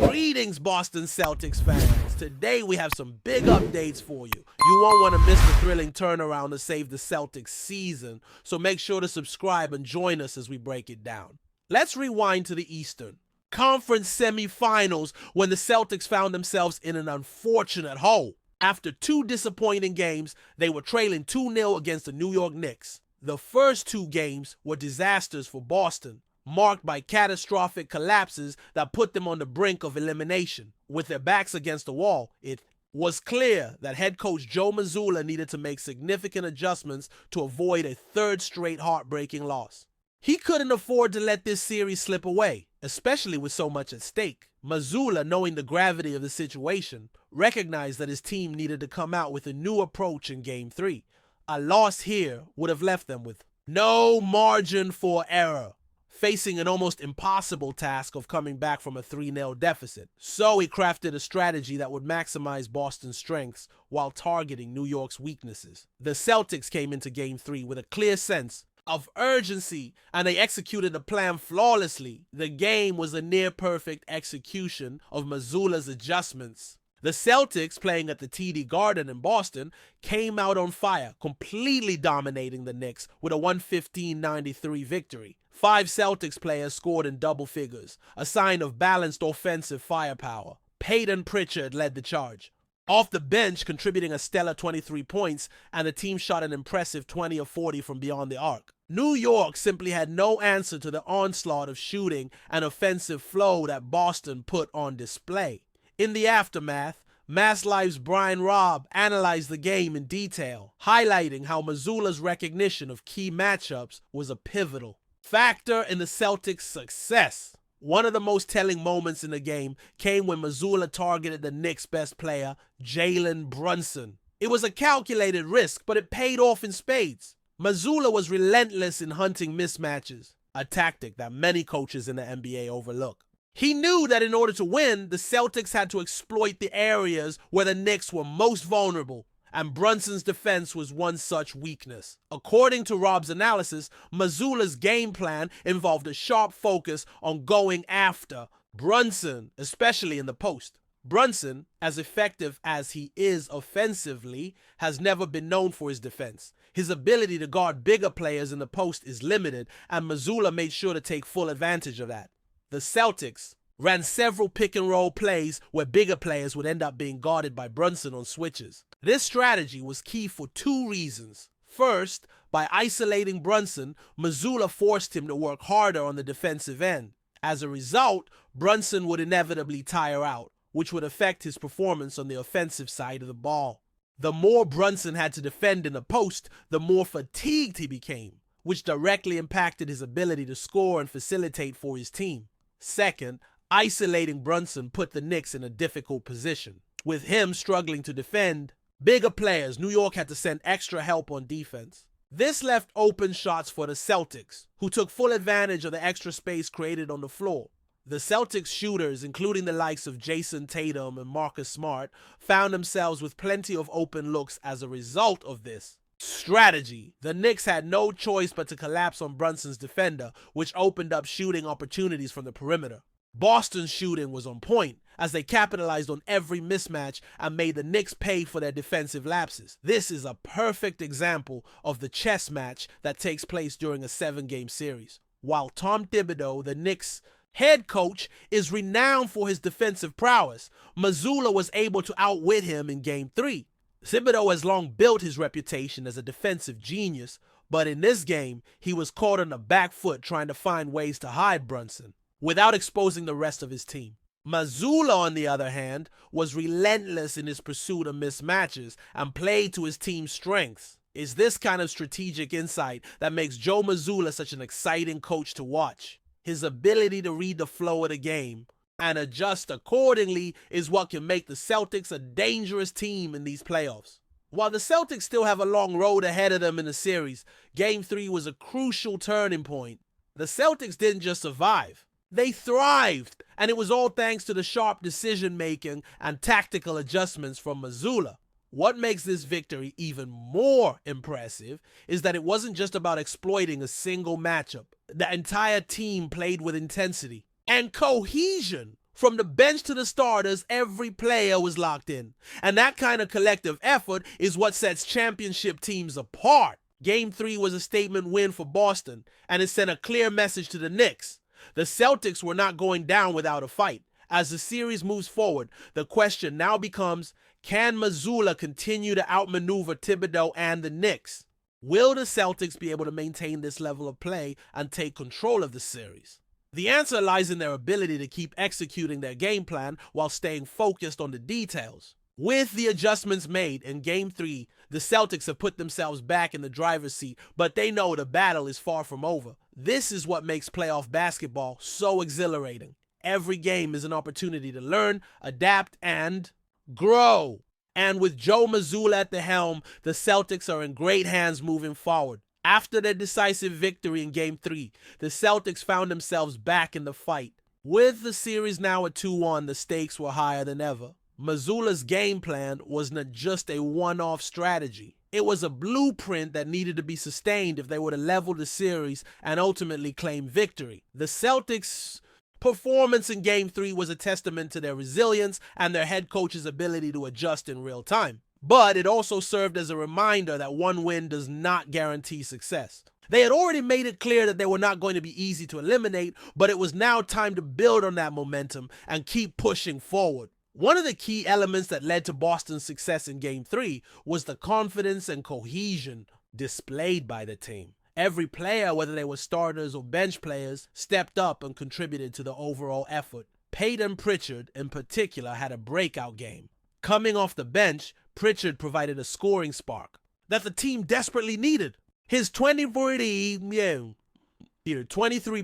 Greetings, Boston Celtics fans. Today we have some big updates for you. You won't want to miss the thrilling turnaround to save the Celtics season, so make sure to subscribe and join us as we break it down. Let's rewind to the Eastern Conference semifinals when the Celtics found themselves in an unfortunate hole. After two disappointing games, they were trailing 2-0 against the New York Knicks. The first two games were disasters for Boston, marked by catastrophic collapses that put them on the brink of elimination. With their backs against the wall, it was clear that head coach Joe Mazzulla needed to make significant adjustments to avoid a third straight heartbreaking loss. He couldn't afford to let this series slip away, especially with so much at stake. Mazzulla, knowing the gravity of the situation, recognized that his team needed to come out with a new approach in Game 3. A loss here would have left them with no margin for error, facing an almost impossible task of coming back from a 3-0 deficit. So he crafted a strategy that would maximize Boston's strengths while targeting New York's weaknesses. The Celtics came into Game 3 with a clear sense of urgency, and they executed the plan flawlessly. The game was a near-perfect execution of Mazzulla's adjustments. The Celtics, playing at the TD Garden in Boston, came out on fire, completely dominating the Knicks with a 115-93 victory. 5 Celtics players scored in double figures, a sign of balanced offensive firepower. Peyton Pritchard led the charge, off the bench contributing a stellar 23 points, and the team shot an impressive 20 of 40 from beyond the arc. New York simply had no answer to the onslaught of shooting and offensive flow that Boston put on display. In the aftermath, Mass Live's Brian Robb analyzed the game in detail, highlighting how Mazzulla's recognition of key matchups was a pivotal factor in the Celtics' success. One of the most telling moments in the game came when Mazzulla targeted the Knicks' best player, Jalen Brunson. It was a calculated risk, but it paid off in spades. Mazzulla was relentless in hunting mismatches, a tactic that many coaches in the NBA overlook. He knew that in order to win, the Celtics had to exploit the areas where the Knicks were most vulnerable, and Brunson's defense was one such weakness. According to Rob's analysis, Mazzulla's game plan involved a sharp focus on going after Brunson, especially in the post. Brunson, as effective as he is offensively, has never been known for his defense. His ability to guard bigger players in the post is limited, and Mazzulla made sure to take full advantage of that. The Celtics ran several pick-and-roll plays where bigger players would end up being guarded by Brunson on switches. This strategy was key for 2 reasons. First, by isolating Brunson, Mazzulla forced him to work harder on the defensive end. As a result, Brunson would inevitably tire out, which would affect his performance on the offensive side of the ball. The more Brunson had to defend in the post, the more fatigued he became, which directly impacted his ability to score and facilitate for his team. Second, isolating Brunson put the Knicks in a difficult position. With him struggling to defend bigger players, New York had to send extra help on defense. This left open shots for the Celtics, who took full advantage of the extra space created on the floor. The Celtics shooters, including the likes of Jason Tatum and Marcus Smart, found themselves with plenty of open looks as a result of this strategy. The Knicks had no choice but to collapse on Brunson's defender, which opened up shooting opportunities from the perimeter. Boston's shooting was on point, as they capitalized on every mismatch and made the Knicks pay for their defensive lapses. This is a perfect example of the chess match that takes place during a 7-game series. While Tom Thibodeau, the Knicks' head coach, is renowned for his defensive prowess, Mazzulla was able to outwit him in Game 3. Thibodeau has long built his reputation as a defensive genius, but in this game, he was caught on the back foot trying to find ways to hide Brunson without exposing the rest of his team. Mazzulla, on the other hand, was relentless in his pursuit of mismatches and played to his team's strengths. It's this kind of strategic insight that makes Joe Mazzulla such an exciting coach to watch. His ability to read the flow of the game and adjust accordingly is what can make the Celtics a dangerous team in these playoffs. While the Celtics still have a long road ahead of them in the series, Game 3 was a crucial turning point. The Celtics didn't just survive, they thrived, and it was all thanks to the sharp decision-making and tactical adjustments from Mazzulla. What makes this victory even more impressive is that it wasn't just about exploiting a single matchup. The entire team played with intensity and cohesion. From the bench to the starters, every player was locked in. And that kind of collective effort is what sets championship teams apart. Game 3 was a statement win for Boston, and it sent a clear message to the Knicks. The Celtics were not going down without a fight. As the series moves forward, the question now becomes, can Mazzulla continue to outmaneuver Thibodeau and the Knicks? Will the Celtics be able to maintain this level of play and take control of the series? The answer lies in their ability to keep executing their game plan while staying focused on the details. With the adjustments made in Game 3, the Celtics have put themselves back in the driver's seat, but they know the battle is far from over. This is what makes playoff basketball so exhilarating. Every game is an opportunity to learn, adapt, and grow. And with Joe Mazzulla at the helm, the Celtics are in great hands moving forward. After their decisive victory in Game 3, the Celtics found themselves back in the fight. With the series now at 2-1, the stakes were higher than ever. Mazzulla's game plan was not just a one-off strategy. It was a blueprint that needed to be sustained if they were to level the series and ultimately claim victory. The Celtics' performance in Game 3 was a testament to their resilience and their head coach's ability to adjust in real time. But it also served as a reminder that one win does not guarantee success. They had already made it clear that they were not going to be easy to eliminate, but it was now time to build on that momentum and keep pushing forward. One of the key elements that led to Boston's success in Game 3 was the confidence and cohesion displayed by the team. Every player, whether they were starters or bench players, stepped up and contributed to the overall effort. Peyton Pritchard, in particular, had a breakout game. Coming off the bench, Pritchard provided a scoring spark that the team desperately needed. His 23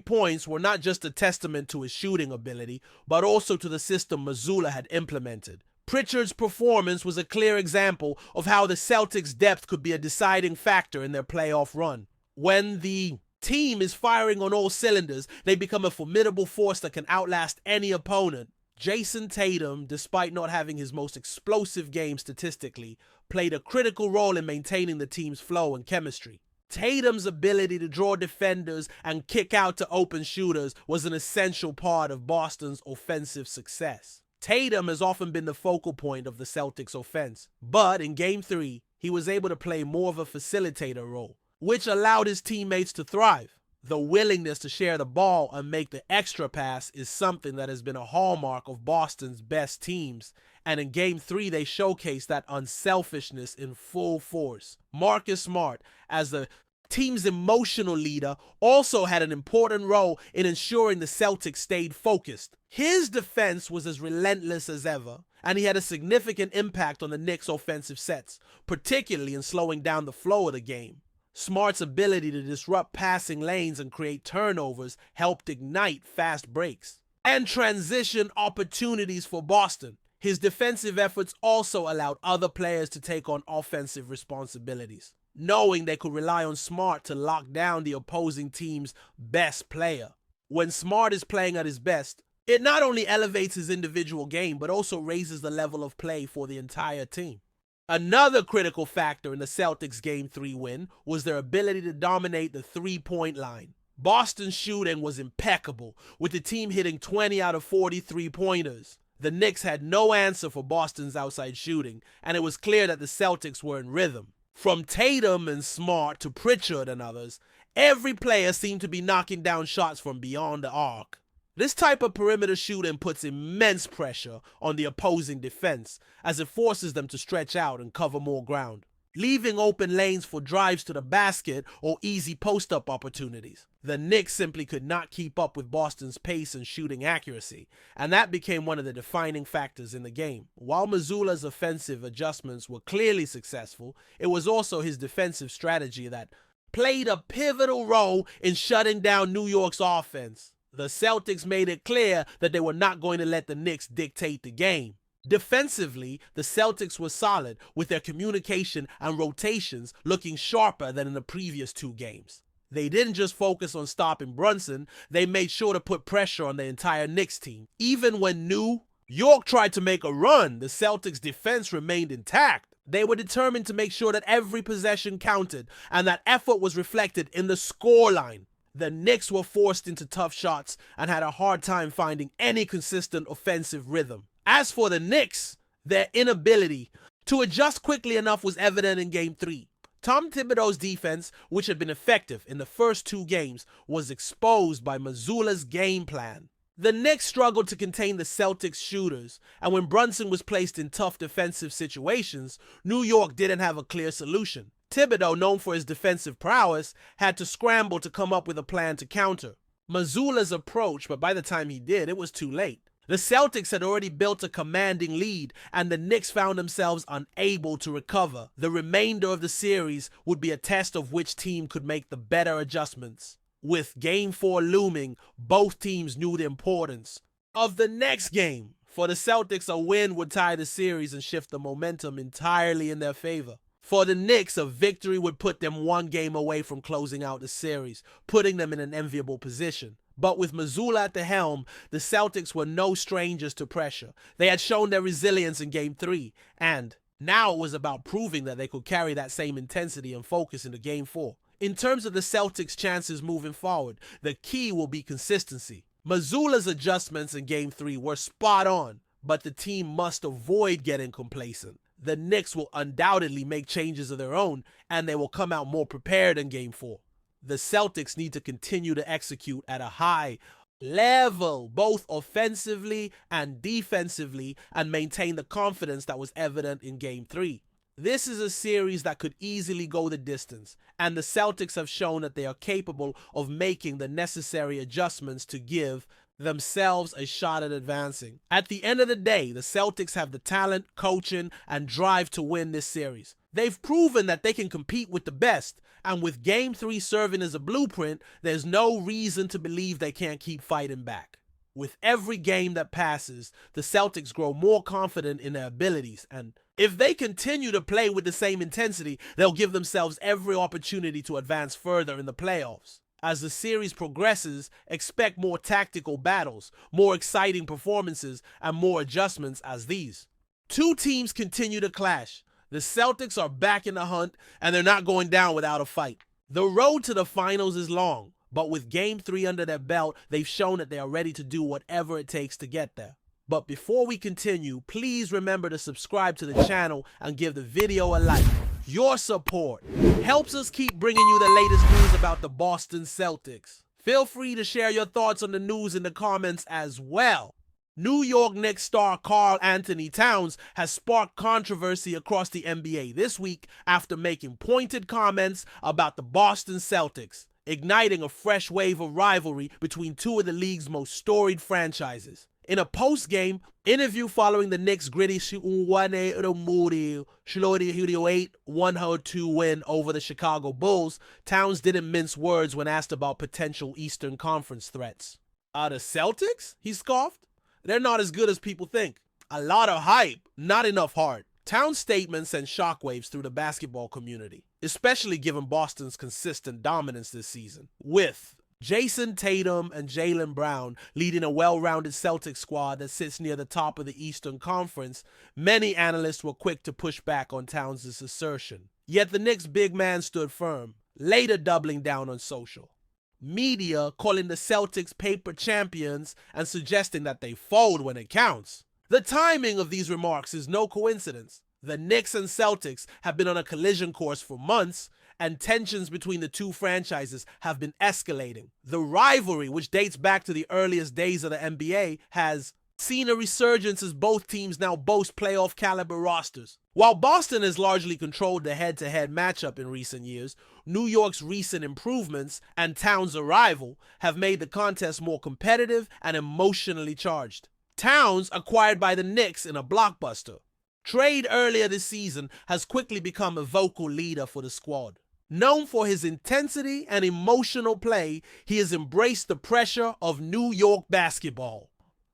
points were not just a testament to his shooting ability, but also to the system Mazzulla had implemented. Pritchard's performance was a clear example of how the Celtics' depth could be a deciding factor in their playoff run. When the team is firing on all cylinders, they become a formidable force that can outlast any opponent. Jason Tatum, despite not having his most explosive game statistically, played a critical role in maintaining the team's flow and chemistry. Tatum's ability to draw defenders and kick out to open shooters was an essential part of Boston's offensive success. Tatum has often been the focal point of the Celtics' offense, but in Game 3, he was able to play more of a facilitator role, which allowed his teammates to thrive. The willingness to share the ball and make the extra pass is something that has been a hallmark of Boston's best teams, and in Game 3 they showcased that unselfishness in full force. Marcus Smart, as the team's emotional leader, also had an important role in ensuring the Celtics stayed focused. His defense was as relentless as ever, and he had a significant impact on the Knicks' offensive sets, particularly in slowing down the flow of the game. Smart's ability to disrupt passing lanes and create turnovers helped ignite fast breaks and transition opportunities for Boston. His defensive efforts also allowed other players to take on offensive responsibilities, knowing they could rely on Smart to lock down the opposing team's best player. When Smart is playing at his best, it not only elevates his individual game, but also raises the level of play for the entire team. Another critical factor in the Celtics' Game 3 win was their ability to dominate the three-point line. Boston's shooting was impeccable, with the team hitting 20 out of 40 three-pointers. The Knicks had no answer for Boston's outside shooting, and it was clear that the Celtics were in rhythm. From Tatum and Smart to Pritchard and others, every player seemed to be knocking down shots from beyond the arc. This type of perimeter shooting puts immense pressure on the opposing defense as it forces them to stretch out and cover more ground, leaving open lanes for drives to the basket or easy post-up opportunities. The Knicks simply could not keep up with Boston's pace and shooting accuracy, and that became one of the defining factors in the game. While Mazzulla's offensive adjustments were clearly successful, it was also his defensive strategy that played a pivotal role in shutting down New York's offense. The Celtics made it clear that they were not going to let the Knicks dictate the game. Defensively, the Celtics were solid, with their communication and rotations looking sharper than in the previous two games. They didn't just focus on stopping Brunson, they made sure to put pressure on the entire Knicks team. Even when New York tried to make a run, the Celtics' defense remained intact. They were determined to make sure that every possession counted and that effort was reflected in the scoreline. The Knicks were forced into tough shots and had a hard time finding any consistent offensive rhythm. As for the Knicks, their inability to adjust quickly enough was evident in Game 3. Tom Thibodeau's defense, which had been effective in the first 2 games, was exposed by Mazzulla's game plan. The Knicks struggled to contain the Celtics' shooters, and when Brunson was placed in tough defensive situations, New York didn't have a clear solution. Thibodeau, known for his defensive prowess, had to scramble to come up with a plan to counter Mazzulla's approach, but by the time he did, it was too late. The Celtics had already built a commanding lead, and the Knicks found themselves unable to recover. The remainder of the series would be a test of which team could make the better adjustments. With Game 4 looming, both teams knew the importance of the next game. For the Celtics, a win would tie the series and shift the momentum entirely in their favor. For the Knicks, a victory would put them 1 game away from closing out the series, putting them in an enviable position. But with Mazzulla at the helm, the Celtics were no strangers to pressure. They had shown their resilience in Game 3, and now it was about proving that they could carry that same intensity and focus into Game 4. In terms of the Celtics' chances moving forward, the key will be consistency. Mazzulla's adjustments in Game 3 were spot on, but the team must avoid getting complacent. The Knicks will undoubtedly make changes of their own, and they will come out more prepared in Game 4. The Celtics need to continue to execute at a high level, both offensively and defensively, and maintain the confidence that was evident in Game 3. This is a series that could easily go the distance, and the Celtics have shown that they are capable of making the necessary adjustments to give themselves a shot at advancing. At the end of the day, the Celtics have the talent, coaching, and drive to win this series. They've proven that they can compete with the best, and with Game 3 serving as a blueprint, there's no reason to believe they can't keep fighting back. With every game that passes, the Celtics grow more confident in their abilities, and if they continue to play with the same intensity, they'll give themselves every opportunity to advance further in the playoffs. As the series progresses, expect more tactical battles, more exciting performances, and more adjustments as these 2 teams continue to clash. The Celtics are back in the hunt, and they're not going down without a fight. The road to the finals is long, but with Game 3 under their belt, they've shown that they are ready to do whatever it takes to get there. But before we continue, please remember to subscribe to the channel and give the video a like. Your support helps us keep bringing you the latest news about the Boston Celtics. Feel free to share your thoughts on the news in the comments as well. New York Knicks star Karl Anthony Towns has sparked controversy across the NBA this week after making pointed comments about the Boston Celtics, igniting a fresh wave of rivalry between 2 of the league's most storied franchises. In a post-game interview following the Knicks' gritty 102 win over the Chicago Bulls, Towns didn't mince words when asked about potential Eastern Conference threats. The Celtics? He scoffed. They're not as good as people think. A lot of hype, not enough heart. Towns' statements sent shockwaves through the basketball community, especially given Boston's consistent dominance this season, with Jason Tatum and Jaylen Brown leading a well-rounded Celtics squad that sits near the top of the Eastern Conference. Many analysts were quick to push back on Towns' assertion. Yet the Knicks' big man stood firm, later doubling down on social media, calling the Celtics paper champions and suggesting that they fold when it counts. The timing of these remarks is no coincidence. The Knicks and Celtics have been on a collision course for months, and tensions between the 2 franchises have been escalating. The rivalry, which dates back to the earliest days of the NBA, has seen a resurgence as both teams now boast playoff caliber rosters. While Boston has largely controlled the head-to-head matchup in recent years, New York's recent improvements and Towns' arrival have made the contest more competitive and emotionally charged. Towns, acquired by the Knicks in a blockbuster trade earlier this season, has quickly become a vocal leader for the squad. Known for his intensity and emotional play, he has embraced the pressure of New York basketball.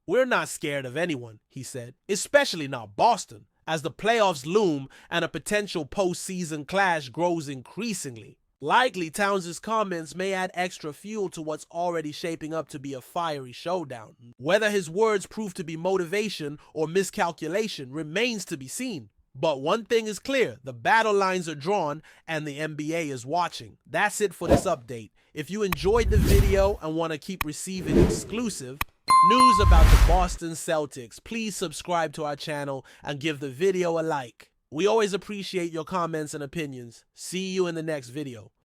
"We're not scared of anyone," he said, "especially not Boston," as the playoffs loom and a potential postseason clash grows increasingly. Likely, Towns' comments may add extra fuel to what's already shaping up to be a fiery showdown. Whether his words prove to be motivation or miscalculation remains to be seen. But one thing is clear, the battle lines are drawn and the NBA is watching. That's it for this update. If you enjoyed the video and want to keep receiving exclusive news about the Boston Celtics, please subscribe to our channel and give the video a like. We always appreciate your comments and opinions. See you in the next video.